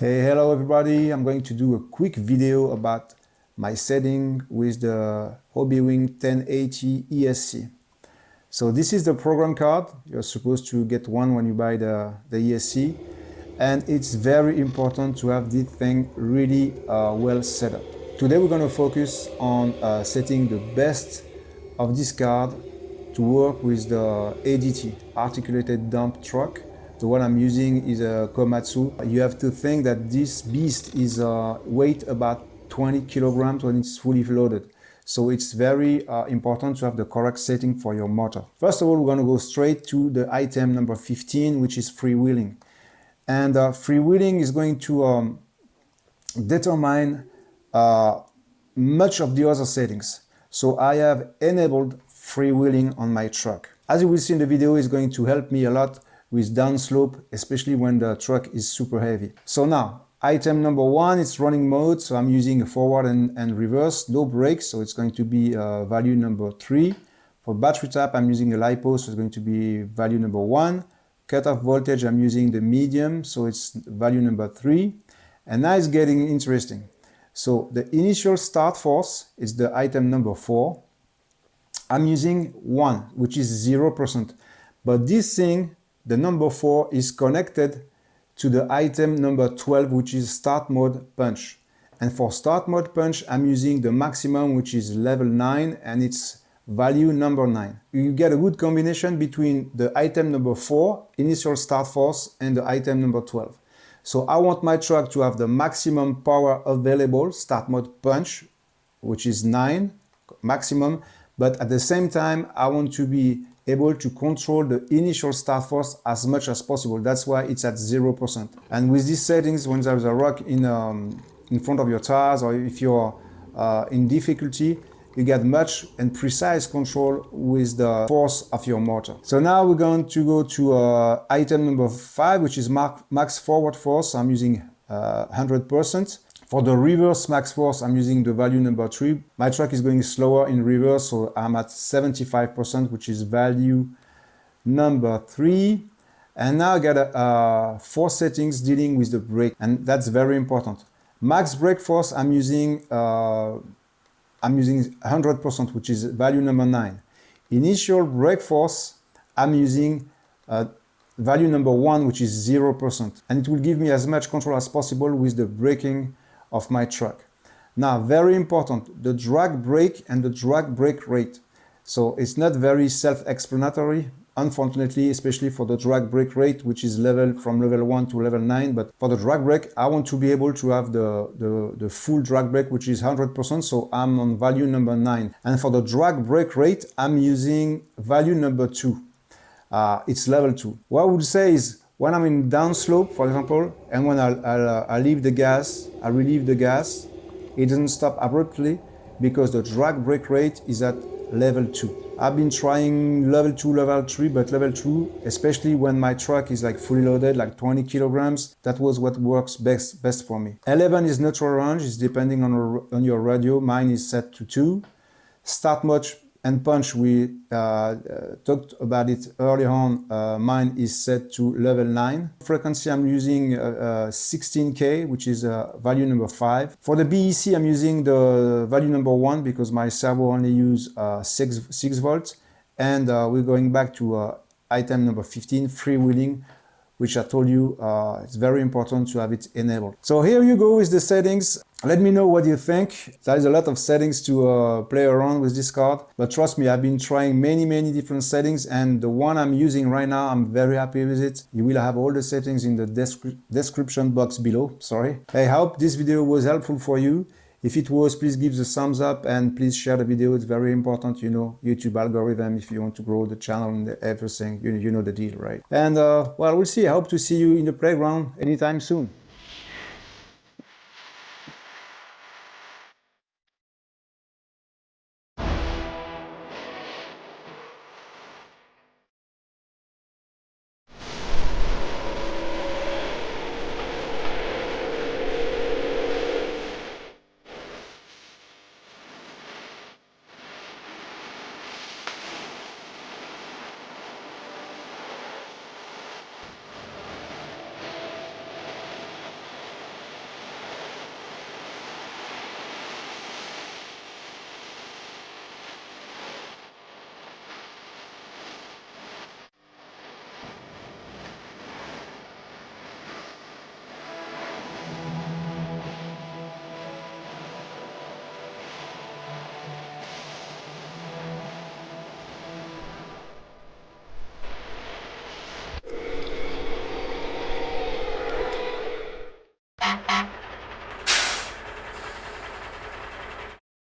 Hey, hello everybody. I'm going to do a quick video about my setting with the HOBBYWING 1080 ESC. So this is the program card. You're supposed to get one when you buy the ESC. And it's very important to have this thing really well set up. Today we're going to focus on setting the best of this card to work with the ADT, articulated dump truck. The one I'm using is a Komatsu. You have to think that this beast is weight about 20 kilograms when it's fully loaded. So it's very important to have the correct setting for your motor. First of all, we're going to go straight to the item number 15, which is freewheeling. And freewheeling is going to determine much of the other settings. So I have enabled freewheeling on my truck. As you will see in the video, it's going to help me a lot with downslope, especially when the truck is super heavy. So now, item number 1 is running mode. So I'm using a forward and reverse, no brakes. So it's going to be value number 3. For battery type, I'm using a LiPo, so it's going to be value number 1. Cutoff voltage, I'm using the medium, so it's value number 3. And now it's getting interesting. So the initial start force is the item number 4. I'm using 1, which is 0%. But this thing, the number 4, is connected to the item number 12, which is start mode punch. And for start mode punch, I'm using the maximum, which is level 9, and it's value number 9. You get a good combination between the item number 4, initial start force, and the item number 12. So I want my truck to have the maximum power available, start mode punch, which is 9 maximum, but at the same time, I want to be able to control the initial start force as much as possible. That's why it's at 0%. And with these settings, when there's a rock in front of your tires, or if you're in difficulty, you get much and precise control with the force of your motor. So now we're going to go to item number 5, which is max forward force. I'm using 100%. For the reverse max force, I'm using the value number 3. My truck is going slower in reverse, so I'm at 75%, which is value number 3. And now I got 4 settings dealing with the brake, and that's very important. Max brake force, I'm using 100%, which is value number 9. Initial brake force, I'm using value number 1, which is 0%. And it will give me as much control as possible with the braking of my truck. Now, very important, the drag brake and the drag brake rate. So it's not very self-explanatory, unfortunately, especially for the drag brake rate, which is from level 1 to level 9. But for the drag brake, I want to be able to have the full drag brake, which is 100%. So I'm on value number 9. And for the drag brake rate, I'm using value number 2. It's level 2. What I would say is, when I'm in downslope, for example, and when I leave the gas, I relieve the gas, it doesn't stop abruptly because the drag brake rate is at level 2. I've been trying level 2, level 3, but level 2, especially when my truck is like fully loaded, like 20 kilograms, that was what works best for me. 11 is neutral range, it's depending on your radio. Mine is set to 2. Start mode and punch, we talked about it earlier on. Mine is set to level 9. Frequency, I'm using 16K, which is value number 5. For the BEC, I'm using the value number 1 because my servo only use 6 volts. And we're going back to item number 15, freewheeling, which I told you it's very important to have it enabled. So here you go with the settings. Let me know what you think. There is a lot of settings to play around with this card, but trust me, I've been trying many different settings, and the one I'm using right now, I'm very happy with it. You will have all the settings in the description box below. Sorry. I hope this video was helpful for you. If it was, please give the thumbs up and please share the video. It's very important, you know, YouTube algorithm, if you want to grow the channel and everything, you know the deal, right? And well, we'll see. I hope to see you in the playground anytime soon.